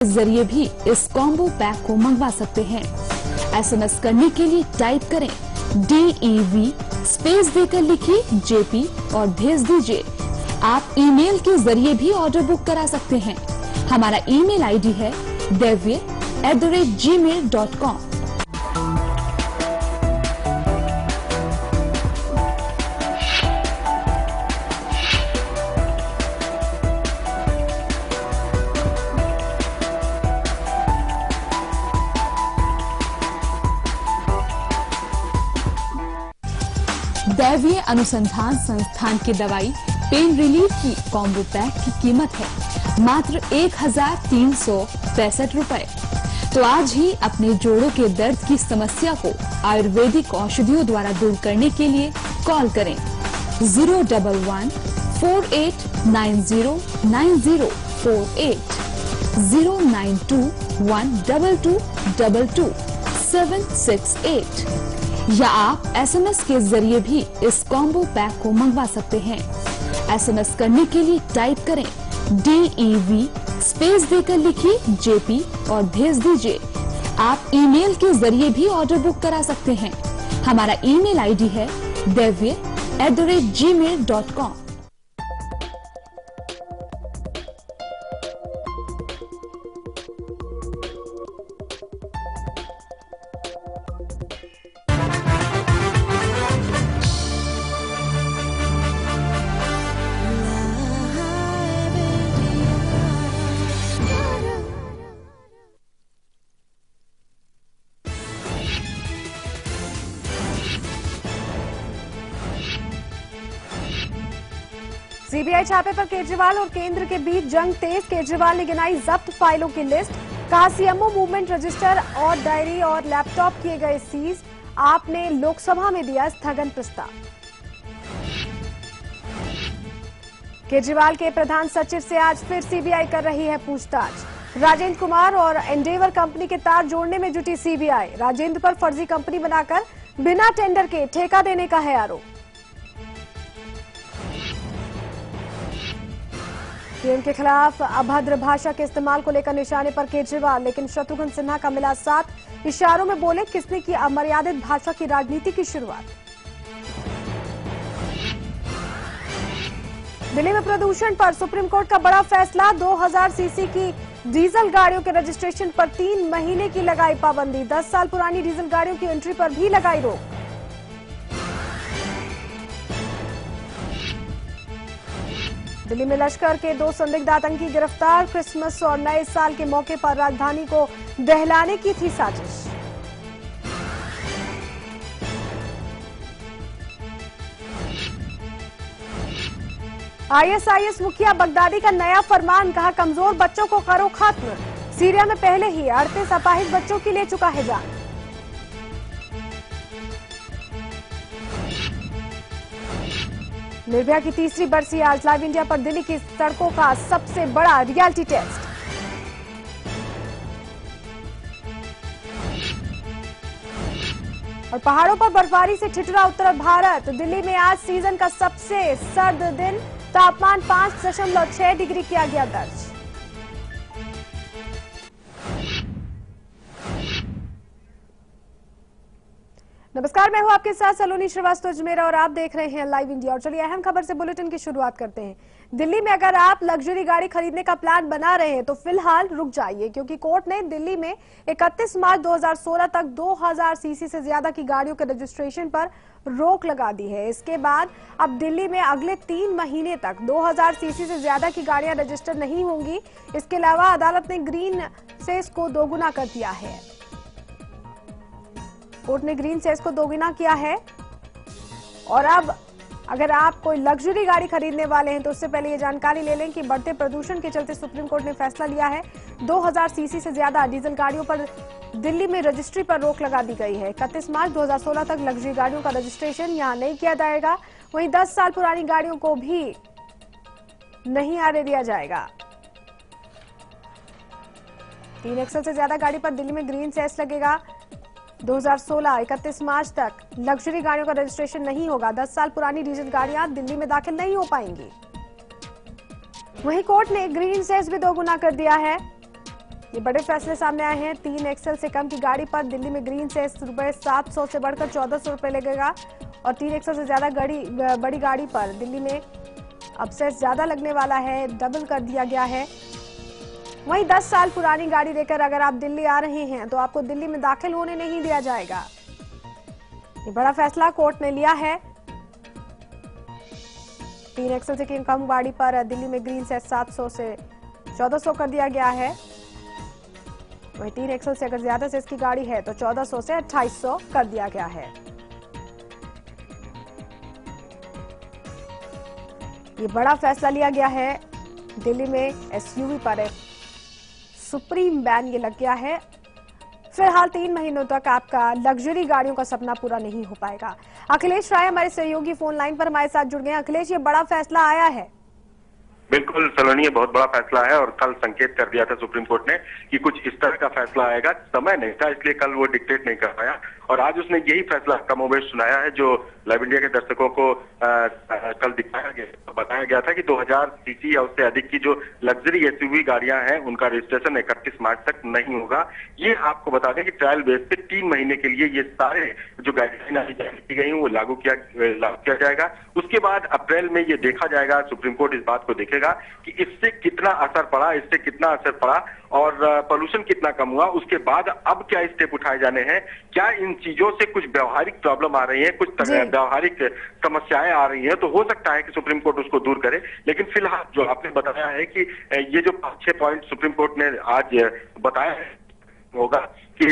जरिए भी इस कॉम्बो पैक को मंगवा सकते हैं। एसएमएस करने के लिए टाइप करें DEV स्पेस देकर लिखिए JP और भेज दीजिए। आप ईमेल के जरिए भी ऑर्डर बुक करा सकते हैं। हमारा ईमेल आईडी है devye@gmail.com। दैवीय अनुसंधान संस्थान की दवाई पेन रिलीफ की कॉम्बो पैक की कीमत है मात्र 1365 रुपए। तो आज ही अपने जोड़ों के दर्द की समस्या को आयुर्वेदिक औषधियों द्वारा दूर करने के लिए कॉल करें 011-4890-9048 092-122-768 या आप एसएमएस के जरिए भी इस कॉम्बो पैक को मंगवा सकते हैं। एसएमएस करने के लिए टाइप करें DEV स्पेस देकर लिखिए JP और भेज दीजिए। आप ईमेल के जरिए भी ऑर्डर बुक करा सकते हैं। हमारा ईमेल आईडी है devye@gmail.com। सीबीआई छापे पर केजरीवाल और केंद्र के बीच जंग तेज। केजरीवाल ने गिनाई जब्त फाइलों की लिस्ट। कहा सीएमओ मूवमेंट रजिस्टर और डायरी और लैपटॉप किए गए सीज। आपने लोकसभा में दिया स्थगन प्रस्ताव। केजरीवाल के प्रधान सचिव से आज फिर सीबीआई कर रही है पूछताछ। राजेंद्र कुमार और एंडेवर कंपनी के तार जोड़ने में जुटी सीबीआई। राजेंद्र पर फर्जी कंपनी बनाकर बिना टेंडर के ठेका देने का है आरोप। पीएम के खिलाफ अभद्र भाषा के इस्तेमाल को लेकर निशाने पर केजरीवाल, लेकिन शत्रुघ्न सिन्हा का मिला साथ। इशारों में बोले किसने की अमर्यादित भाषा की राजनीति की शुरुआत। दिल्ली में प्रदूषण पर सुप्रीम कोर्ट का बड़ा फैसला। 2000 सीसी की डीजल गाड़ियों के रजिस्ट्रेशन पर 3 महीने की लगाई पाबंदी। 10 साल पुरानी डीजल गाड़ियों की एंट्री पर भी लगाई रोक। दिल्ली में लश्कर के 2 संदिग्ध आतंकी गिरफ्तार। क्रिसमस और नए साल के मौके पर राजधानी को दहलाने की थी साजिश। ISIS मुखिया बगदादी का नया फरमान। कहा कमजोर बच्चों को करो खत्म। सीरिया में पहले ही 38 अपाहिज बच्चों की ले चुका है जान। निर्भया की तीसरी बरसी आज। लाइव इंडिया पर दिल्ली की सड़कों का सबसे बड़ा रियलिटी टेस्ट। और पहाड़ों पर बर्फबारी से ठिठुरा उत्तर भारत। दिल्ली में आज सीजन का सबसे सर्द दिन। तापमान 5.6 डिग्री किया गया दर्ज। नमस्कार, मैं हूं आपके साथ सलोनी श्रीवास्तव अजमेरा और आप देख रहे हैं लाइव इंडिया। और चलिए अहम खबर से बुलेटिन की शुरुआत करते हैं। दिल्ली में अगर आप लग्जरी गाड़ी खरीदने का प्लान बना रहे हैं तो फिलहाल रुक जाइए, क्योंकि कोर्ट ने दिल्ली में 31 मार्च 2016 तक 2000 सीसी से ज्यादा की गाड़ियों के रजिस्ट्रेशन पर रोक लगा दी है। इसके बाद अब दिल्ली में अगले 3 महीने तक 2000 सीसी से ज्यादा की गाड़ियां रजिस्टर नहीं होंगी। इसके अलावा अदालत ने ग्रीन सेस को दोगुना कर दिया है। कोर्ट ने ग्रीन सेस को दोगुना किया है। और अब अगर आप कोई लग्जरी गाड़ी खरीदने वाले हैं तो उससे पहले ये जानकारी ले लें कि बढ़ते प्रदूषण के चलते सुप्रीम कोर्ट ने फैसला लिया है। 2000 सीसी से ज्यादा डीजल गाड़ियों पर दिल्ली में रजिस्ट्री पर रोक लगा दी गई है। 31 मार्च 2016 तक लग्जरी गाड़ियों का रजिस्ट्रेशन यहां नहीं किया जाएगा। वहीं 10 साल पुरानी गाड़ियों को भी नहीं आने दिया जाएगा। 3 एक्सल से ज्यादा गाड़ी पर दिल्ली में ग्रीन सेस लगेगा। 2016 31 मार्च तक लग्जरी गाड़ियों का रजिस्ट्रेशन नहीं होगा। 10 साल पुरानी डीजल गाड़ियां दिल्ली में दाखिल नहीं हो पाएंगी। वहीं कोर्ट ने ग्रीन सेस भी दोगुना कर दिया है। ये बड़े फैसले सामने आए हैं। 3 एक्सेल से कम की गाड़ी पर दिल्ली में ग्रीन सेस रुपए 700 से बढ़कर 1400 रुपए लगेगा और 3 एक्सेल से ज्यादा बड़ी गाड़ी पर दिल्ली में अब सेस ज्यादा लगने वाला है, डबल कर दिया गया है। वहीं 10 साल पुरानी गाड़ी लेकर अगर आप दिल्ली आ रहे हैं तो आपको दिल्ली में दाखिल होने नहीं दिया जाएगा। ये बड़ा फैसला कोर्ट ने लिया है। 3 एक्सेल से कम गाड़ी पर दिल्ली में ग्रीन सेस 700 से 1400 कर दिया गया है। वहीं 3 एक्सेल से अगर ज्यादा सेस की गाड़ी है तो 1400 से 2800 कर दिया गया है। ये बड़ा फैसला लिया गया है। दिल्ली में एसयूवी पर एक सुप्रीम बैन ये लग गया है। फिलहाल 3 महीनों तक आपका लग्जरी गाड़ियों का सपना पूरा नहीं हो पाएगा। अखिलेश राय हमारे सहयोगी फोन लाइन पर हमारे साथ जुड़ गए हैं। अखिलेश, ये बड़ा फैसला आया है। बिल्कुल सलोनी, ये बहुत बड़ा फैसला है और कल संकेत कर दिया था सुप्रीम कोर्ट ने कि कुछ इस तरह का फैसला आएगा। समय नहीं था इसलिए कल वो डिक्टेट नहीं कर पाया और आज उसने यही फैसला कमोबेश सुनाया है जो लाइव इंडिया के दर्शकों को कल दिखाया गया, बताया गया था कि 2000 सीसी या उससे अधिक की जो लग्जरी एसयूवी गाड़ियां हैं उनका रजिस्ट्रेशन 31 मार्च तक नहीं होगा। ये आपको बता दें कि ट्रायल बेस पे 3 महीने के लिए ये सारे जो गाइडलाइन जारी की गई वो लागू किया जाएगा। उसके बाद अप्रैल में ये देखा जाएगा, सुप्रीम कोर्ट इस बात को देखेगा कि इससे कितना असर पड़ा, इससे कितना असर पड़ा और पोल्यूशन कितना कम हुआ। उसके बाद अब क्या स्टेप उठाए जाने हैं, क्या इन चीजों से कुछ व्यवहारिक प्रॉब्लम आ रही है, कुछ व्यवहारिक समस्याएं आ रही हैं, तो हो सकता है कि सुप्रीम कोर्ट उसको दूर करे। लेकिन फिलहाल जो आपने बताया है कि ये जो 5-6 पॉइंट सुप्रीम कोर्ट ने आज बताया है होगा कि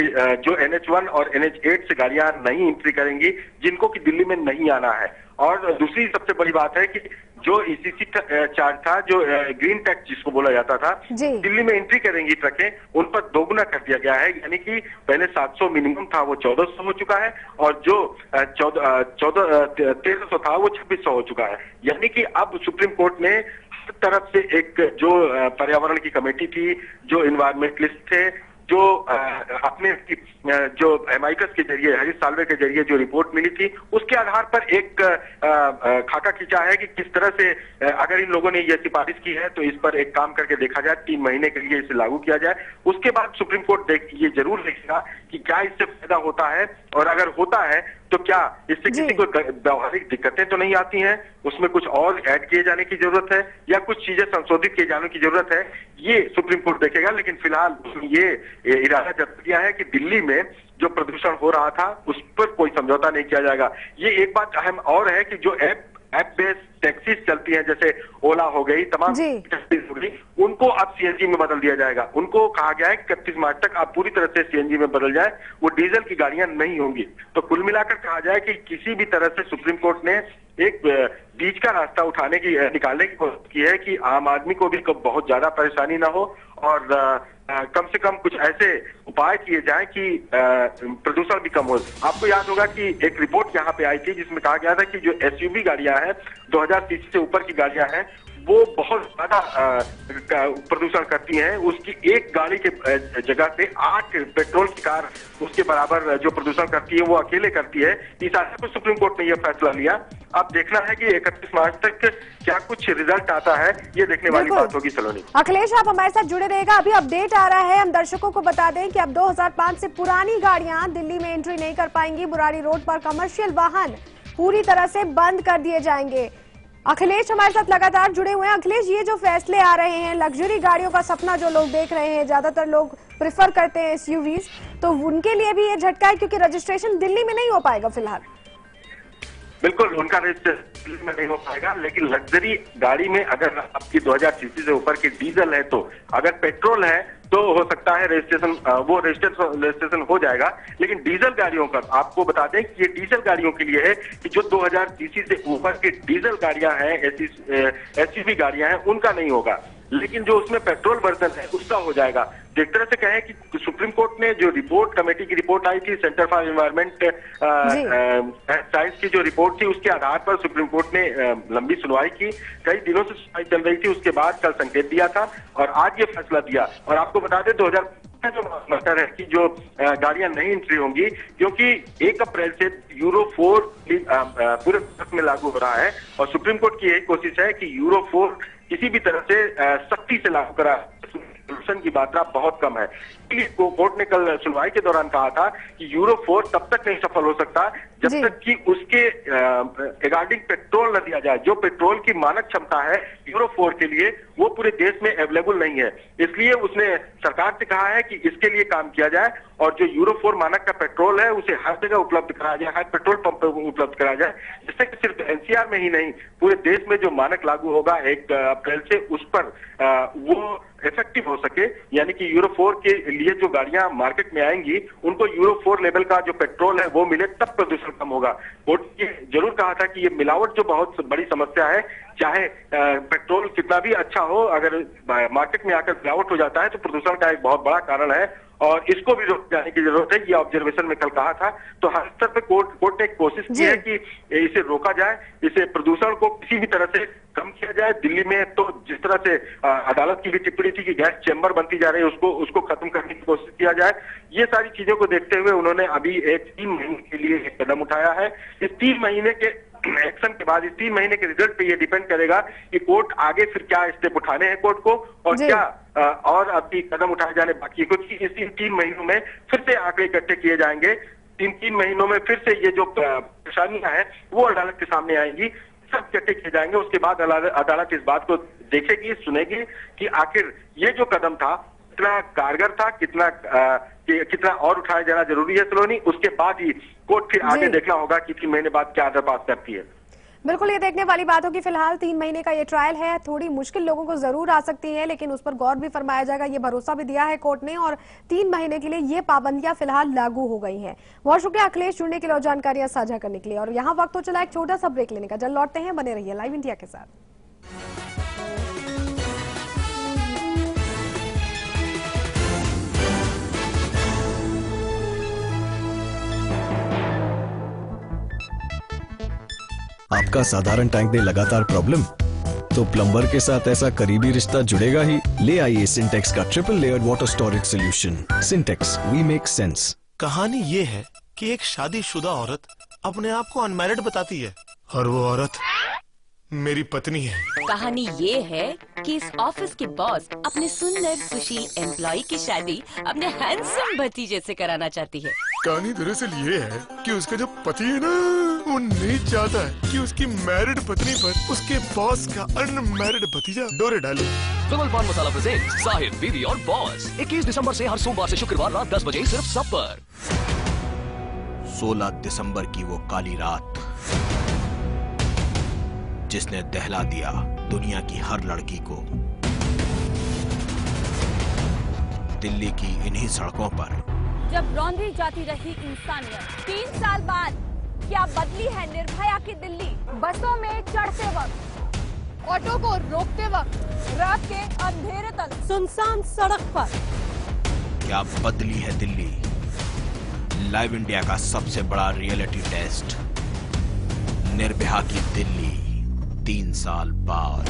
जो NH1 और NH8 से गाड़ियां नहीं एंट्री करेंगी जिनको कि दिल्ली में नहीं आना है। और दूसरी सबसे बड़ी बात है कि जो ECC चार्ज था, जो ग्रीन टैक्स जिसको बोला जाता था, दिल्ली में एंट्री करेंगी ट्रकें, उन पर दोगुना कर दिया गया है। यानी कि पहले 700 मिनिमम था वो 1400 हो चुका है और जो 1300 था वो 2600 हो चुका है। यानी कि अब सुप्रीम कोर्ट ने हर तरफ से एक जो पर्यावरण की कमेटी थी, जो इन्वायरमेंटलिस्ट थे, जो अपने जो एमाइकस के जरिए, हरीश साल्वे के जरिए जो रिपोर्ट मिली थी उसके आधार पर एक खाका खींचा है कि किस तरह से अगर इन लोगों ने ये सिफारिश की है तो इस पर एक काम करके देखा जाए, 3 महीने के लिए इसे लागू किया जाए। उसके बाद सुप्रीम कोर्ट ये जरूर देखेगा कि क्या इससे फायदा होता है और अगर होता है तो क्या इससे किसी को व्यवहारिक दिक्कतें तो नहीं आती हैं, उसमें कुछ और ऐड किए जाने की जरूरत है या कुछ चीजें संशोधित किए जाने की जरूरत है, ये सुप्रीम कोर्ट देखेगा। लेकिन फिलहाल ये इरादा जब्त किया है कि दिल्ली में जो प्रदूषण हो रहा था उस पर कोई समझौता नहीं किया जाएगा। ये एक बात अहम और है कि जो ऐप बेस्ड टैक्सीज चलती हैं, जैसे ओला हो गई, तमाम टैक्सीज हो गई, उनको अब सीएनजी में बदल दिया जाएगा। उनको कहा गया है कि 31 मार्च तक आप पूरी तरह से सीएनजी में बदल जाए, वो डीजल की गाड़ियां नहीं होंगी। तो कुल मिलाकर कहा जाए कि किसी भी तरह से सुप्रीम कोर्ट ने एक बीच का रास्ता निकालने की कोशिश की है कि आम आदमी को भी बहुत ज्यादा परेशानी ना हो और कम से कम कुछ ऐसे उपाय किए जाएं कि प्रदूषण भी कम हो। आपको याद होगा कि एक रिपोर्ट यहाँ पे आई थी जिसमें कहा गया था कि जो एसयूवी गाड़ियां हैं, 2000 सीसी से ऊपर की गाड़ियां हैं, वो बहुत ज्यादा प्रदूषण करती हैं। उसकी एक गाड़ी के जगह पे 8 पेट्रोल की कार उसके बराबर जो प्रदूषण करती है वो अकेले करती है। इस आधार पर सुप्रीम कोर्ट ने यह फैसला लिया। अब देखना है कि 31 मार्च तक क्या कुछ रिजल्ट आता है, ये देखने वाली बात होगी। सलोनी, अखिलेश, आप हमारे साथ जुड़े रहेगा। अभी अपडेट आ रहा है, हम दर्शकों को बता दें कि अब 2005 से पुरानी गाड़ियां दिल्ली में एंट्री नहीं कर पाएंगी। बुराड़ी रोड पर कमर्शियल वाहन पूरी तरह से बंद कर दिए जाएंगे। अखिलेश हमारे साथ लगातार जुड़े हुए हैं। अखिलेश, ये जो फैसले आ रहे हैं, लग्जरी गाड़ियों का सपना जो लोग देख रहे हैं, ज्यादातर लोग प्रेफर करते हैं एसयूवीज, तो उनके लिए भी ये झटका है क्योंकि रजिस्ट्रेशन दिल्ली में नहीं हो पाएगा फिलहाल। बिल्कुल, उनका रजिस्ट्रेशन में नहीं हो पाएगा, लेकिन लग्जरी गाड़ी में अगर आपकी 2000 सीसी से ऊपर की डीजल है, तो अगर पेट्रोल है तो हो सकता है रजिस्ट्रेशन हो जाएगा। लेकिन डीजल गाड़ियों का आपको बता दें कि ये डीजल गाड़ियों के लिए है कि जो 2000 सीसी से ऊपर की डीजल गाड़ियां हैं, एसयूवी गाड़ियां हैं, उनका नहीं होगा। लेकिन जो उसमें पेट्रोल वर्जन है उसका हो जाएगा। तो एक तरह से कहें कि सुप्रीम कोर्ट ने जो रिपोर्ट, कमेटी की रिपोर्ट आई थी, सेंटर फॉर एनवायरमेंट साइंस की जो रिपोर्ट थी, उसके आधार पर सुप्रीम कोर्ट ने लंबी सुनवाई की। कई दिनों से सुनवाई चल रही थी, उसके बाद कल संकेत दिया था और आज ये फैसला दिया। और आपको बता दें 2000 जो मैटर है कि जो गाड़ियां नहीं एंट्री होंगी, क्योंकि 1 अप्रैल से यूरो 4 पूरे भारत में लागू हो रहा है और सुप्रीम कोर्ट की यही कोशिश है कि यूरो 4 किसी भी तरह से सख्ती से लागू करा प्रदूषण की मात्रा बहुत कम है। इसलिए कोर्ट ने कल सुनवाई के दौरान कहा था कि यूरो 4 तब तक नहीं सफल हो सकता जब तक कि उसके रिगार्डिंग पेट्रोल न दिया जाए। जो पेट्रोल की मानक क्षमता है यूरो 4 के लिए वो पूरे देश में अवेलेबल नहीं है। इसलिए उसने सरकार से कहा है कि इसके लिए काम किया जाए और जो यूरो 4 मानक का पेट्रोल है उसे हर जगह उपलब्ध कराया जाए, हर पेट्रोल पंप पर उपलब्ध कराया जाए, जिससे कि सिर्फ एनसीआर में ही नहीं पूरे देश में जो मानक लागू होगा 1 अप्रैल से उस पर वो इफेक्टिव हो सके। यानी कि यूरो 4 के लिए जो गाड़ियां मार्केट में आएंगी उनको यूरो 4 लेवल का जो पेट्रोल है वो मिले, तब प्रदूषण कम होगा। कोर्ट ने जरूर कहा था कि ये मिलावट जो बहुत बड़ी समस्या है, चाहे पेट्रोल कितना भी अच्छा हो, अगर मार्केट में आकर मिलावट हो जाता है तो प्रदूषण का एक बहुत बड़ा कारण है और इसको भी रोक जाने की जरूरत है। ये ऑब्जर्वेशन में कल कहा था। तो हर स्तर पर कोर्ट ने कोशिश की है कि इसे रोका जाए, इसे प्रदूषण को किसी भी तरह से कम किया जाए। दिल्ली में तो जिस तरह से अदालत की भी टिप्पणी थी कि गैस चेंबर बनती जा रही है, उसको खत्म करने की कोशिश किया जाए। ये सारी चीजों को देखते हुए उन्होंने अभी एक 3 महीने के लिए एक कदम उठाया है। इस 3 महीने के एक्शन के बाद, इस 3 महीने के रिजल्ट पे ये डिपेंड करेगा कि कोर्ट आगे फिर क्या स्टेप उठाने हैं कोर्ट को और क्या और अभी कदम उठाए जाने बाकी है। क्योंकि इस 3 महीनों में फिर से आंकड़े इकट्ठे किए जाएंगे। 3 महीनों में फिर से ये जो परेशानियां हैं वो अदालत के सामने आएंगी, सब इकट्ठे किए जाएंगे। उसके बाद अदालत इस बात को देखेगी, सुनेगी कि आखिर ये जो कदम था कितना कारगर था, कितना और उठाया जाना जरूरी है सलोनी। उसके बाद ही कोर्ट फिर आगे देखना होगा कि 3 महीने बाद क्या अदर पास करती है। बिल्कुल, ये देखने वाली बात हो कि फिलहाल 3 महीने का ये ट्रायल है। थोड़ी मुश्किल लोगों को जरूर आ सकती है, लेकिन उस पर गौर भी फरमाया जाएगा, ये भरोसा भी दिया है कोर्ट ने और 3 महीने के लिए ये पाबंदियां फिलहाल लागू हो गई हैं। बहुत शुक्रिया अखिलेश जुड़ने के लिए और जानकारियां साझा करने के लिए। और यहाँ वक्त हो चला एक छोटा सा ब्रेक लेने का। जल्द लौटते हैं, बने रहिए लाइव इंडिया के साथ। आपका साधारण टैंक में लगातार प्रॉब्लम, तो प्लम्बर के साथ ऐसा करीबी रिश्ता जुड़ेगा ही। ले आइए सिंटेक्स का triple layered water storage solution. Sintex, we make sense. कहानी ये है कि एक शादीशुदा औरत अपने आप को अनमैरिड बताती है और वो औरत मेरी पत्नी है। कहानी ये है कि इस ऑफिस के बॉस अपने सुंदर सुशील एम्प्लॉय की शादी अपने हैंडसम भतीजे से कराना चाहती है। कहानी दरअसल ये है कि उसका जो पति है ना, वो नहीं चाहता है कि उसकी मैरिड पत्नी पर उसके बॉस का अनमैरिड भतीजा डोरे डाले। विमल पान मसाला प्रेजेंट साहिब, बीवी और बॉस 21 दिसंबर से हर सोमवार से शुक्रवार रात 10 बजे सिर्फ सब पर। 16 दिसंबर की वो काली रात जिसने दहला दिया दुनिया की हर लड़की को। दिल्ली की इन्हीं सड़कों पर जब रौंदी जाती रही इंसानियत, 3 साल बाद क्या बदली है निर्भया की दिल्ली। बसों में चढ़ते वक्त, ऑटो को रोकते वक्त, रात के अंधेरे तक सुनसान सड़क पर क्या बदली है दिल्ली। लाइव इंडिया का सबसे बड़ा रियलिटी टेस्ट, निर्भया की दिल्ली 3 साल बाद।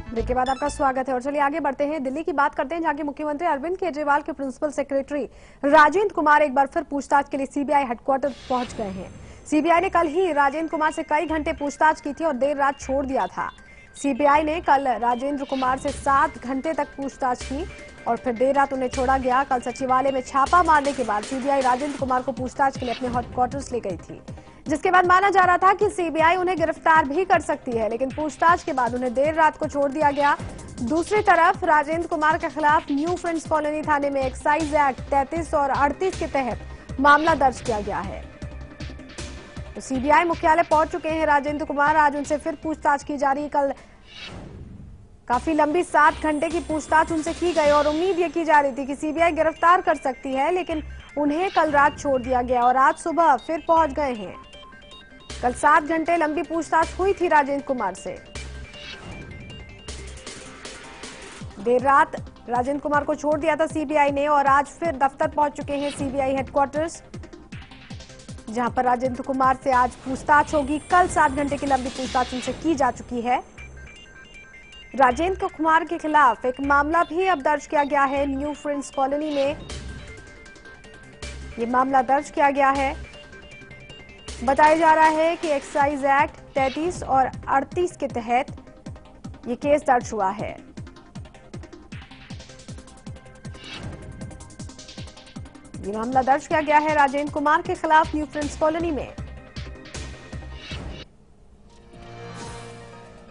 ब्रेक के बाद आपका स्वागत है और चलिए आगे बढ़ते हैं। दिल्ली की बात करते हैं, जहां के मुख्यमंत्री अरविंद केजरीवाल के प्रिंसिपल सेक्रेटरी राजेंद्र कुमार एक बार फिर पूछताछ के लिए सीबीआई हेडक्वार्टर पहुंच गए हैं। सीबीआई ने कल ही राजेंद्र कुमार से कई घंटे पूछताछ की थी और देर रात छोड़ दिया था। सीबीआई ने कल राजेंद्र कुमार से 7 घंटे तक पूछताछ की और फिर देर रात उन्हें छोड़ा गया। कल सचिवालय में छापा मारने के बाद सीबीआई राजेंद्र कुमार को पूछताछ के लिए अपने हेडक्वार्टर्स ले गई थी, जिसके बाद माना जा रहा था कि सीबीआई उन्हें गिरफ्तार भी कर सकती है, लेकिन पूछताछ के बाद उन्हें देर रात को छोड़ दिया गया। दूसरी तरफ राजेंद्र कुमार के खिलाफ न्यू फ्रेंड्स कॉलोनी थाने में एक्साइज एक्ट 33 और 38 के तहत मामला दर्ज किया गया है। तो सीबीआई मुख्यालय पहुंच चुके हैं राजेंद्र कुमार। आज उनसे फिर पूछताछ की जा रही। कल काफी लंबी 7 घंटे की पूछताछ उनसे की गई और उम्मीद ये की जा रही थी कि सीबीआई गिरफ्तार कर सकती है, लेकिन उन्हें कल रात छोड़ दिया गया और आज सुबह फिर पहुंच गए हैं। कल 7 घंटे लंबी पूछताछ हुई थी राजेंद्र कुमार से। देर रात राजेंद्र कुमार को छोड़ दिया था सीबीआई ने और आज फिर दफ्तर पहुंच चुके हैं सीबीआई हेडक्वार्टर्स, जहां पर राजेंद्र कुमार से आज पूछताछ होगी। कल 7 घंटे की लंबी पूछताछ उनसे की जा चुकी है। राजेंद्र कुमार के खिलाफ एक मामला भी अब दर्ज किया गया है न्यू फ्रेंड्स कॉलोनी में। ये मामला दर्ज किया गया है। बताया जा रहा है कि एक्साइज एक्ट 33 और 38 के तहत ये केस दर्ज हुआ है। ये मामला दर्ज किया गया है राजेंद्र कुमार के खिलाफ न्यू फ्रेंड्स कॉलोनी में।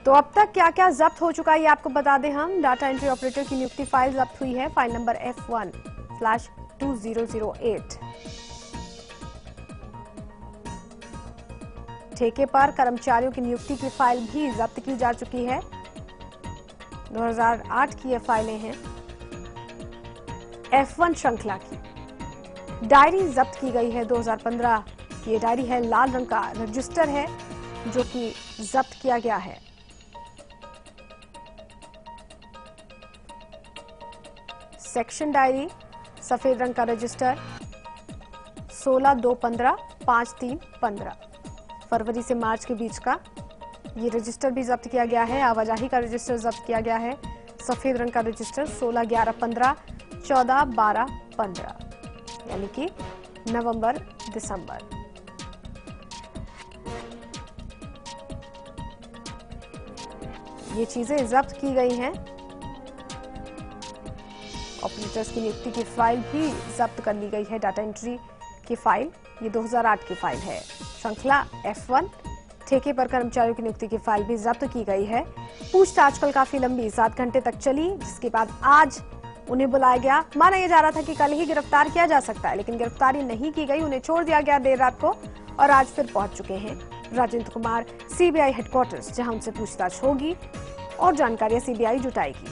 तो अब तक क्या क्या जब्त हो चुका है ये आपको बता दें हम। डाटा एंट्री ऑपरेटर की नियुक्ति फाइल जब्त हुई है, फाइल नंबर F1/2008। ठेके पर कर्मचारियों की नियुक्ति की फाइल भी जब्त की जा चुकी है। 2008 की ये फाइलें हैं। F1 श्रृंखला की डायरी जब्त की गई है 2015 की। ये डायरी है, लाल रंग का रजिस्टर है जो कि जब्त किया गया है। सेक्शन डायरी, सफेद रंग का रजिस्टर, 16/2/15, 5/3/15 फरवरी से मार्च के बीच का ये रजिस्टर भी जब्त किया गया है। आवाजाही का रजिस्टर जब्त किया गया है, सफेद रंग का रजिस्टर, 16/11/15, 14/12/15 यानी कि नवंबर दिसंबर। ये चीजें जब्त की गई हैं। ऑपरेटर्स की नियुक्ति की फाइल भी जब्त कर ली गई है। डाटा एंट्री की फाइल ये 2008 की फाइल है। श्रृंखला F1 ठेके पर कर्मचारियों की नियुक्ति की फाइल भी जब्त की गई है। पूछताछ कल काफी लंबी 7 घंटे तक चली, जिसके बाद आज उन्हें बुलाया गया। माना यह जा रहा था कि कल ही गिरफ्तार किया जा सकता है, लेकिन गिरफ्तारी नहीं की गई। उन्हें छोड़ दिया गया देर रात को और आज फिर पहुंच चुके हैं राजेंद्र कुमार सीबीआई हेडक्वार्टर्स, जहां उनसे पूछताछ होगी और जानकारियां सीबीआई जुटाएगी।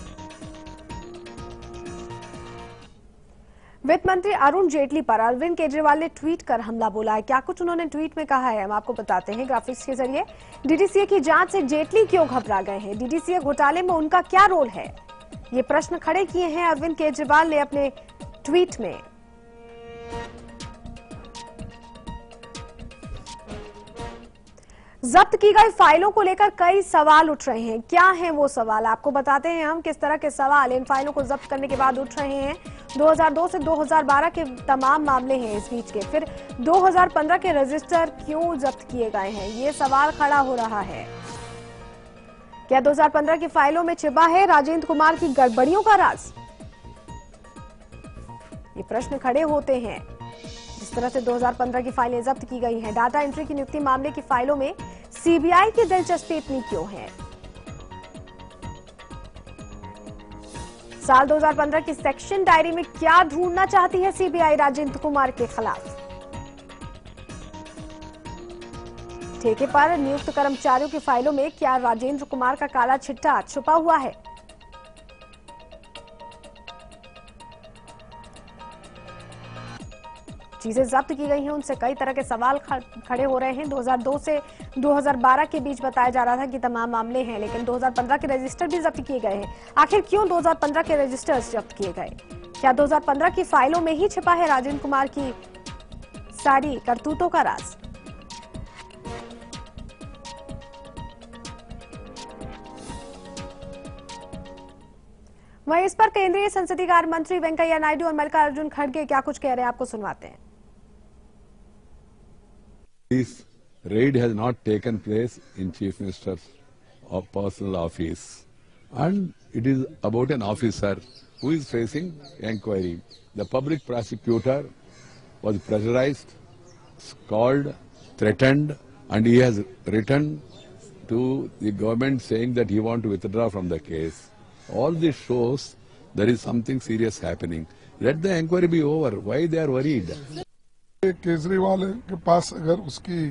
वित्त मंत्री अरुण जेटली पर अरविंद केजरीवाल ने ट्वीट कर हमला बोला है। क्या कुछ उन्होंने ट्वीट में कहा है हम आपको बताते हैं ग्राफिक्स के जरिए। डीडीसीए की जांच से जेटली क्यों घबरा गए हैं? डीडीसीए घोटाले में उनका क्या रोल है? ये प्रश्न खड़े किए हैं अरविंद केजरीवाल ने अपने ट्वीट में। जब्त की गई फाइलों को लेकर कई सवाल उठ रहे हैं। क्या हैं वो सवाल, आपको बताते हैं हम किस तरह के सवाल इन फाइलों को जब्त करने के बाद उठ रहे हैं। 2002 से 2012 के तमाम मामले हैं इस बीच के। फिर 2015 के रजिस्टर क्यों जब्त किए गए हैं, ये सवाल खड़ा हो रहा है। क्या 2015 की फाइलों में छिपा है राजेंद्र कुमार की गड़बड़ियों का राज? ये प्रश्न खड़े होते हैं। जिस तरह से 2015 की फाइलें जब्त की गई हैं, डाटा एंट्री की नियुक्ति मामले की फाइलों में सीबीआई की दिलचस्पी इतनी क्यों है? साल 2015 की सेक्शन डायरी में क्या ढूंढना चाहती है सीबीआई राजेंद्र कुमार के खिलाफ? ठेके पर नियुक्त कर्मचारियों की फाइलों में क्या राजेंद्र कुमार का काला चिट्ठा छुपा हुआ है? चीजें जब्त की गई हैं, उनसे कई तरह के सवाल खड़े हो रहे हैं। 2002 से 2012 के बीच बताया जा रहा था कि तमाम मामले हैं, लेकिन 2015 के रजिस्टर भी जब्त किए गए हैं। आखिर क्यों 2015 के रजिस्टर्स जब्त किए गए? क्या 2015 की फाइलों में ही छिपा है राजेंद्र कुमार की सारी करतूतों का राज? वहीं इस पर केंद्रीय संसदीय कार्य मंत्री वेंकैया नायडू और मल्लिकार्जुन खड़गे क्या कुछ कह रहे हैं, आपको सुनवाते हैं। This raid has not taken place in Chief Minister's personal office, and it is about an officer who is facing inquiry. The public prosecutor was pressurized, called, threatened, and he has written to the government saying that he wants to withdraw from the case. All this shows there is something serious happening. Let the inquiry be over. Why they are worried? Kejriwal के पास अगर उसकी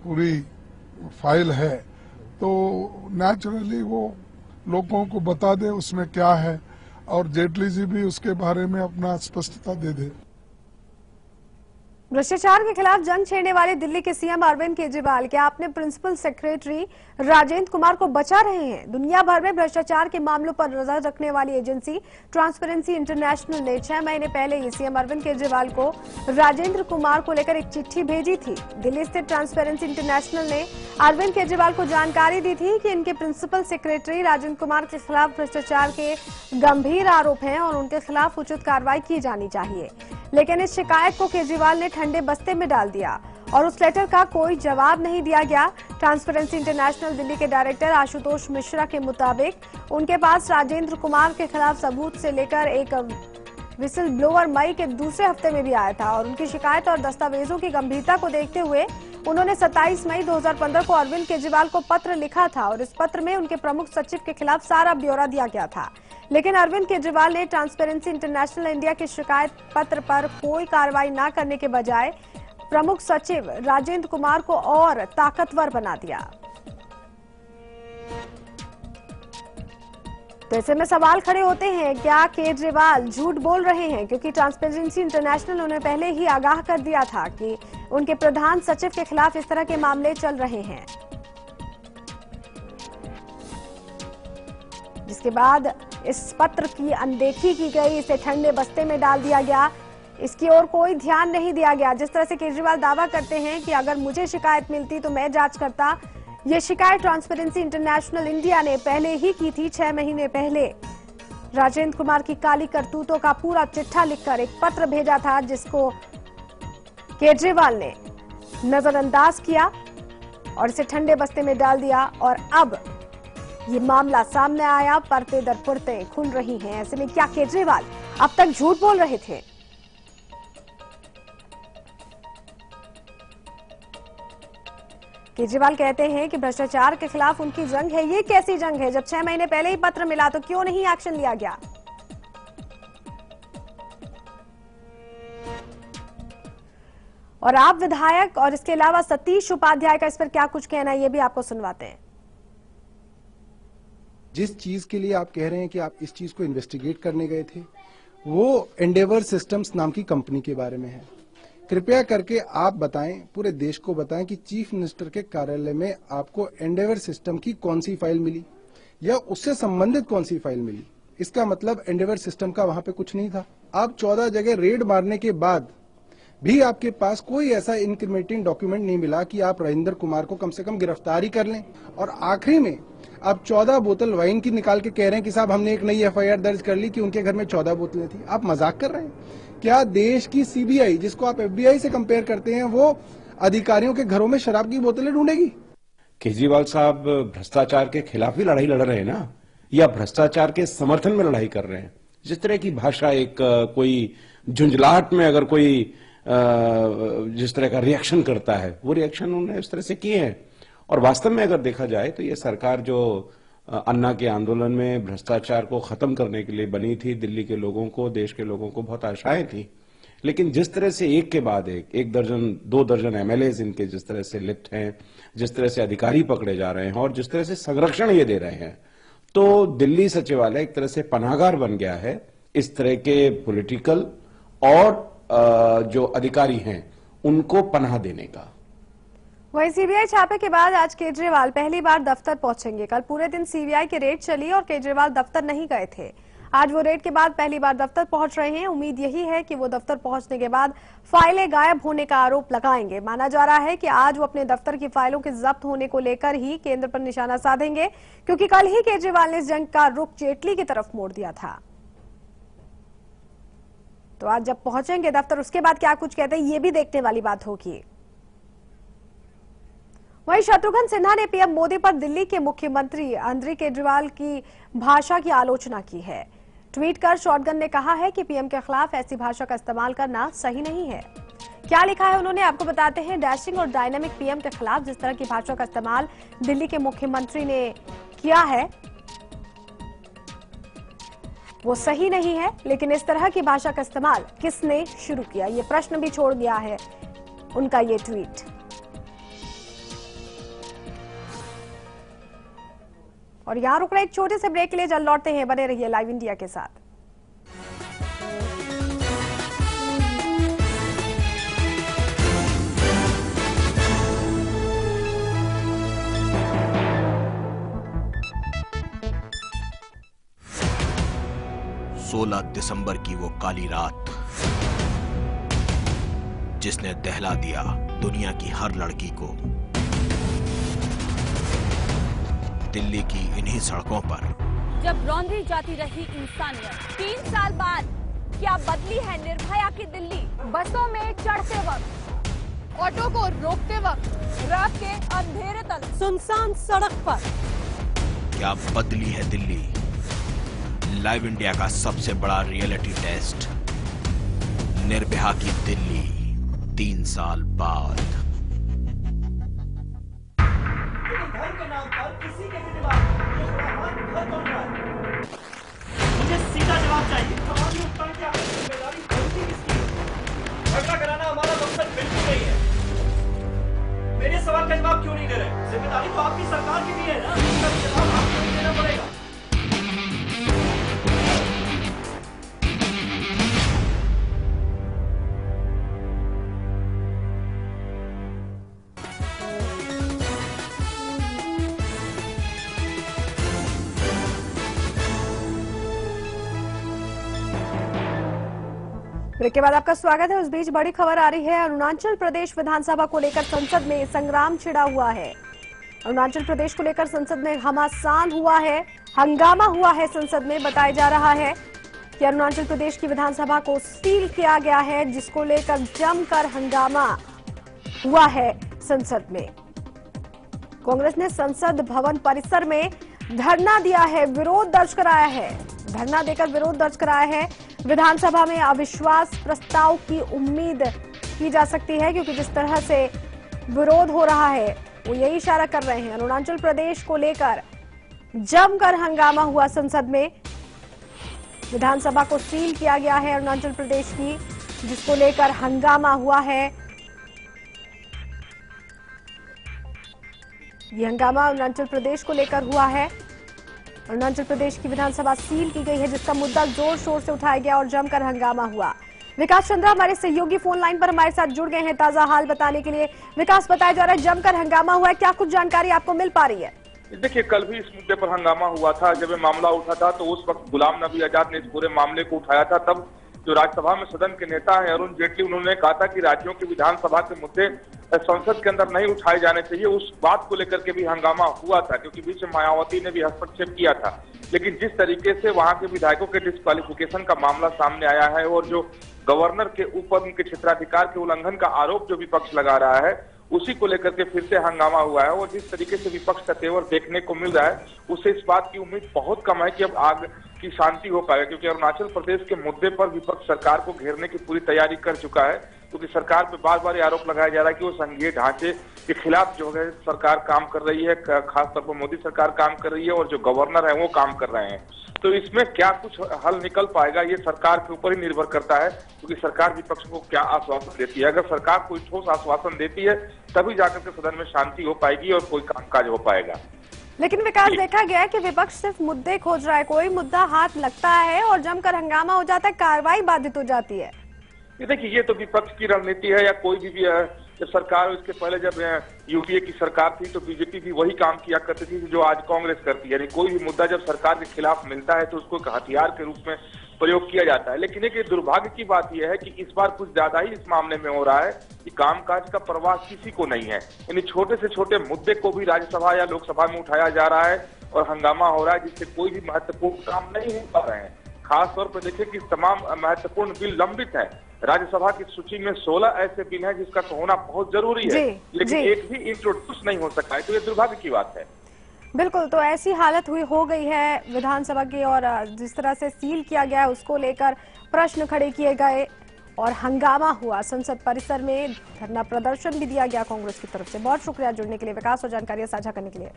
पूरी file है तो naturally वो लोगों को बता दे उसमें क्या है, और जेटली जी भी उसके बारे में अपना स्पष्टता दे दे। भ्रष्टाचार के खिलाफ जंग छेड़ने वाले दिल्ली के सीएम अरविंद केजरीवाल क्या अपने प्रिंसिपल सेक्रेटरी राजेंद्र कुमार को बचा रहे हैं? दुनिया भर में भ्रष्टाचार के मामलों पर नजर रखने वाली एजेंसी ट्रांसपेरेंसी इंटरनेशनल ने 6 महीने पहले ही सीएम अरविंद केजरीवाल को राजेंद्र कुमार को लेकर एक चिट्ठी भेजी थी। दिल्ली स्थित ट्रांसपेरेंसी इंटरनेशनल ने अरविंद केजरीवाल को जानकारी दी थी कि इनके प्रिंसिपल सेक्रेटरी राजेंद्र कुमार के खिलाफ भ्रष्टाचार के गंभीर आरोप हैं और उनके खिलाफ उचित कार्रवाई की जानी चाहिए। लेकिन इस शिकायत को केजरीवाल ने ठंडे बस्ते में डाल दिया और उस लेटर का कोई जवाब नहीं दिया गया। ट्रांसपेरेंसी इंटरनेशनल दिल्ली के डायरेक्टर आशुतोष मिश्रा के मुताबिक उनके पास राजेंद्र कुमार के खिलाफ सबूत से लेकर एक विसल ब्लोअर मई के दूसरे हफ्ते में भी आया था और उनकी शिकायत और दस्तावेजों की गंभीरता को देखते हुए उन्होंने 27 मई 2015 को अरविंद केजरीवाल को पत्र लिखा था और इस पत्र में उनके प्रमुख सचिव के खिलाफ सारा ब्यौरा दिया गया था। लेकिन अरविंद केजरीवाल ने ट्रांसपेरेंसी इंटरनेशनल इंडिया के शिकायत पत्र पर कोई कार्रवाई न करने के बजाय प्रमुख सचिव राजेंद्र कुमार को और ताकतवर बना दिया। तो ऐसे में सवाल खड़े होते हैं, क्या केजरीवाल झूठ बोल रहे हैं? क्योंकि ट्रांसपेरेंसी इंटरनेशनल उन्हें पहले ही आगाह कर दिया था कि उनके प्रधान सचिव के खिलाफ इस तरह के मामले चल रहे हैं, जिसके बाद इस पत्र की अनदेखी की गई, इसे ठंडे बस्ते में डाल दिया गया, इसकी ओर कोई ध्यान नहीं दिया गया। जिस तरह से केजरीवाल दावा करते हैं कि अगर मुझे शिकायत मिलती तो मैं जांच करता, ये शिकायत ट्रांसपेरेंसी इंटरनेशनल इंडिया ने पहले ही की थी। 6 महीने पहले राजेंद्र कुमार की काली करतूतों का पूरा चिट्ठा लिखकर एक पत्र भेजा था, जिसको केजरीवाल ने नजरअंदाज किया और इसे ठंडे बस्ते में डाल दिया और अब ये मामला सामने आया, परते दर परते खुल रही हैं। ऐसे में क्या केजरीवाल अब तक झूठ बोल रहे थे? केजरीवाल कहते हैं कि भ्रष्टाचार के खिलाफ उनकी जंग है। ये कैसी जंग है? जब 6 महीने पहले ही पत्र मिला तो क्यों नहीं एक्शन लिया गया? और आप विधायक और इसके अलावा सतीश उपाध्याय का इस पर क्या कुछ कहना है, ये भी आपको सुनवाते हैं। जिस चीज के लिए आप कह रहे हैं कि आप इस चीज को इन्वेस्टिगेट करने गए थे, वो एंडेवर सिस्टम्स नाम की कंपनी के बारे में है। कृपया करके आप बताएं, पूरे देश को बताएं कि चीफ मिनिस्टर के कार्यालय में आपको एंडेवर सिस्टम की कौन सी फाइल मिली या उससे संबंधित कौन सी फाइल मिली। इसका मतलब एंडेवर सिस्टम का वहां पे कुछ नहीं था। आप 14 जगह रेड मारने के बाद भी आपके पास कोई ऐसा इंक्रिमिनेटिंग डॉक्यूमेंट नहीं मिला कि आप राजेंद्र कुमार को कम से कम गिरफ्तारी कर लें। और आखिरी में आप 14 बोतल वाइन की निकाल के कह रहे हैं कि साहब हमने एक नई एफआईआर दर्ज कर ली कि उनके घर में 14 बोतलें थी। आप मजाक कर रहे हैं क्या? देश की सीबीआई, जिसको आप एफबीआई से कंपेयर करते हैं, वो अधिकारियों के घरों में शराब की बोतलें ढूंढेगी? केजरीवाल साहब भ्रष्टाचार के खिलाफ ही लड़ाई लड़ रहे हैं ना, या भ्रष्टाचार के समर्थन में लड़ाई कर रहे हैं? जिस तरह की भाषा, एक कोई झुंझलाहट में अगर कोई जिस तरह का रिएक्शन करता है, वो रिएक्शन उन्होंने इस तरह से किए हैं। और वास्तव में अगर देखा जाए तो ये सरकार जो अन्ना के आंदोलन में भ्रष्टाचार को खत्म करने के लिए बनी थी, दिल्ली के लोगों को, देश के लोगों को बहुत आशाएं थी, लेकिन जिस तरह से एक के बाद एक दर्जन 2 दर्जन एमएलए इनके जिस तरह से लिप्त हैं, जिस तरह से अधिकारी पकड़े जा रहे हैं और जिस तरह से संरक्षण ये दे रहे हैं, तो दिल्ली सचिवालय एक तरह से पनाहगार बन गया है इस तरह के पॉलिटिकल और जो अधिकारी हैं उनको पनाह देने का। वहीं सीबीआई छापे के बाद आज केजरीवाल पहली बार दफ्तर पहुंचेंगे। कल पूरे दिन सीबीआई की रेड चली और केजरीवाल दफ्तर नहीं गए थे। आज वो रेड के बाद पहली बार दफ्तर पहुंच रहे हैं। उम्मीद यही है कि वो दफ्तर पहुंचने के बाद फाइलें गायब होने का आरोप लगाएंगे। माना जा रहा है कि आज वो अपने दफ्तर की फाइलों के जब्त होने को लेकर ही केंद्र पर निशाना साधेंगे, क्योंकि कल ही केजरीवाल ने इस जंग का रुख जेटली की तरफ मोड़ दिया था। तो आज जब पहुंचेंगे दफ्तर, उसके बाद क्या कुछ कहते हैं, ये भी देखने वाली बात होगी। वहीं शत्रुघ्न सिन्हा ने पीएम मोदी पर दिल्ली के मुख्यमंत्री अरविंद केजरीवाल की भाषा की आलोचना की है। ट्वीट कर शॉटगन ने कहा है कि पीएम के खिलाफ ऐसी भाषा का इस्तेमाल करना सही नहीं है। क्या लिखा है उन्होंने, आपको बताते हैं। डैशिंग और डायनामिक पीएम के खिलाफ जिस तरह की भाषा का इस्तेमाल दिल्ली के मुख्यमंत्री ने किया है वो सही नहीं है, लेकिन इस तरह की भाषा का इस्तेमाल किसने शुरू किया, ये प्रश्न भी छोड़ दिया है उनका ये ट्वीट। और यहां रुक रहे एक छोटे से ब्रेक के लिए, जल्द लौटते हैं। बने रहिए लाइव इंडिया के साथ। दिसंबर की वो काली रात जिसने दहला दिया दुनिया की हर लड़की को। दिल्ली की इन्हीं सड़कों पर जब रौंदी जाती रही इंसानियत, 3 साल बाद क्या बदली है निर्भया की दिल्ली? बसों में चढ़ते वक्त, ऑटो को रोकते वक्त, रात के अंधेरे तक सुनसान सड़क पर क्या बदली है दिल्ली? लाइव इंडिया का सबसे बड़ा रियलिटी टेस्ट, निर्भया की दिल्ली 3 साल बाद। धर्म के नाम पर किसी के भी दिमाग में ये खुराफात घर तोड़ रहा है। मुझे सीधा जवाब चाहिए। सवाल में उत्तर क्या है? जिम्मेदारी गलती किसकी है? झगड़ा कराना हमारा मकसद बिल्कुल नहीं है। मेरे सवाल का जवाब क्यों नहीं दे रहे? जिम्मेदारी तो आपकी सरकार की भी है ना, उसका भी जवाब आपको ही देना पड़ेगा। ब्रेक के बाद आपका स्वागत है। उस बीच बड़ी खबर आ रही है, अरुणाचल प्रदेश विधानसभा को लेकर संसद में संग्राम छिड़ा हुआ है। अरुणाचल प्रदेश को लेकर संसद में घमासान हुआ है, हंगामा हुआ है। संसद में बताया जा रहा है कि अरुणाचल प्रदेश की विधानसभा को सील किया गया है, जिसको लेकर जमकर हंगामा हुआ है संसद में। कांग्रेस ने संसद भवन परिसर में धरना दिया है, विरोध दर्ज कराया है। धरना देकर विरोध दर्ज कराया है। विधानसभा में अविश्वास प्रस्ताव की उम्मीद की जा सकती है, क्योंकि जिस तरह से विरोध हो रहा है वो यही इशारा कर रहे हैं। अरुणाचल प्रदेश को लेकर जमकर हंगामा हुआ संसद में। विधानसभा को सील किया गया है अरुणाचल प्रदेश की, जिसको लेकर हंगामा हुआ है। ये हंगामा अरुणाचल प्रदेश को लेकर हुआ है। अरुणाचल प्रदेश की विधानसभा सील की गई है, जिसका मुद्दा जोर शोर से उठाया गया और जमकर हंगामा हुआ। विकास चंद्रा हमारे सहयोगी फोन लाइन पर हमारे साथ जुड़ गए हैं ताजा हाल बताने के लिए। विकास, बताया जा रहा है जमकर हंगामा हुआ है, क्या कुछ जानकारी आपको मिल पा रही है? देखिए, कल भी इस मुद्दे पर हंगामा हुआ था। जब ये मामला उठा था तो उस वक्त गुलाम नबी आजाद ने इस पूरे मामले को उठाया था। तब जो राज्यसभा में सदन के नेता हैं अरुण जेटली, उन्होंने कहा था कि राज्यों की विधानसभा के मुद्दे संसद के अंदर नहीं उठाए जाने चाहिए। उस बात को लेकर के भी हंगामा हुआ था, क्योंकि बीच में मायावती ने भी हस्तक्षेप किया था। लेकिन जिस तरीके से वहां के विधायकों के डिस्क्वालिफिकेशन का मामला सामने आया है और जो गवर्नर के ऊपर उनके क्षेत्राधिकार के उल्लंघन का आरोप जो विपक्ष लगा रहा है, उसी को लेकर के फिर से हंगामा हुआ है। और जिस तरीके से विपक्ष का तेवर देखने को मिल रहा है, उससे इस बात की उम्मीद बहुत कम है कि अब आग की शांति हो पाएगा, क्योंकि अरुणाचल प्रदेश के मुद्दे पर विपक्ष सरकार को घेरने की पूरी तैयारी कर चुका है। क्योंकि सरकार पे बार बार आरोप लगाया जा रहा है कि वो संघीय ढांचे के खिलाफ जो है सरकार काम कर रही है, खासतौर पर मोदी सरकार काम कर रही है और जो गवर्नर है वो काम कर रहे हैं। तो इसमें क्या कुछ हल निकल पाएगा, ये सरकार के ऊपर ही निर्भर करता है, क्योंकि सरकार विपक्ष को क्या आश्वासन देती है। अगर सरकार कोई ठोस आश्वासन देती है तभी जाकर के सदन में शांति हो पाएगी और कोई कामकाज हो पाएगा। लेकिन विकास, देखा गया है कि विपक्ष सिर्फ मुद्दे खोज रहा है, कोई मुद्दा हाथ लगता है और जमकर हंगामा हो जाता है, कार्रवाई बाधित हो जाती है। देखिए, ये तो विपक्ष की रणनीति है, या कोई भी जब सरकार, इसके पहले जब यूपीए की सरकार थी तो बीजेपी भी वही काम किया करती थी जो आज कांग्रेस करती है। यानी कोई भी मुद्दा जब सरकार के खिलाफ मिलता है तो उसको एक हथियार के रूप में प्रयोग किया जाता है। लेकिन एक दुर्भाग्य की बात यह है कि इस बार कुछ ज्यादा ही इस मामले में हो रहा है कि कामकाज का परवाह किसी को नहीं है। यानी छोटे से छोटे मुद्दे को भी राज्यसभा या लोकसभा में उठाया जा रहा है और हंगामा हो रहा है, जिससे कोई भी महत्वपूर्ण काम नहीं हो पा रहे हैं। खास तौर पर देखिए कि तमाम महत्वपूर्ण बिल लंबित है। राज्यसभा की सूची में 16 ऐसे बिल हैं जिसका होना बहुत जरूरी है, लेकिन एक भी इंट्रोड्यूस नहीं हो सका है, तो ये दुर्भाग्य की बात है। बिल्कुल, तो ऐसी हालत हो गई है विधानसभा की, और जिस तरह से सील किया गया उसको लेकर प्रश्न खड़े किए गए और हंगामा हुआ संसद परिसर में। धरना प्रदर्शन भी दिया गया कांग्रेस की तरफ से। बहुत शुक्रिया जुड़ने के लिए विकास और जानकारियां साझा करने के लिए।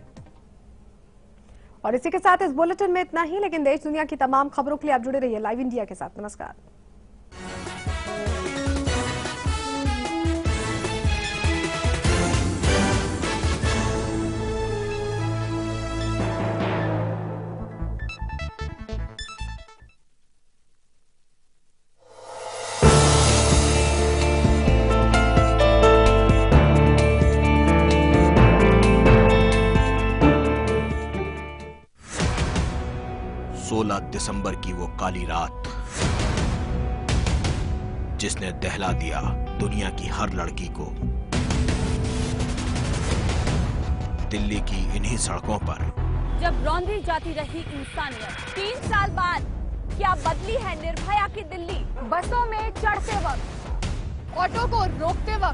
और इसी के साथ इस बुलेटिन में इतना ही, लेकिन देश दुनिया की तमाम खबरों के लिए आप जुड़े रहिए लाइव इंडिया के साथ। नमस्कार। दिसंबर की वो काली रात जिसने दहला दिया दुनिया की हर लड़की को। दिल्ली की इन्हीं सड़कों पर जब रौंदी जाती रही इंसानियत, 3 साल बाद क्या बदली है निर्भया की दिल्ली? बसों में चढ़ते वक्त, ऑटो को रोकते वक्त,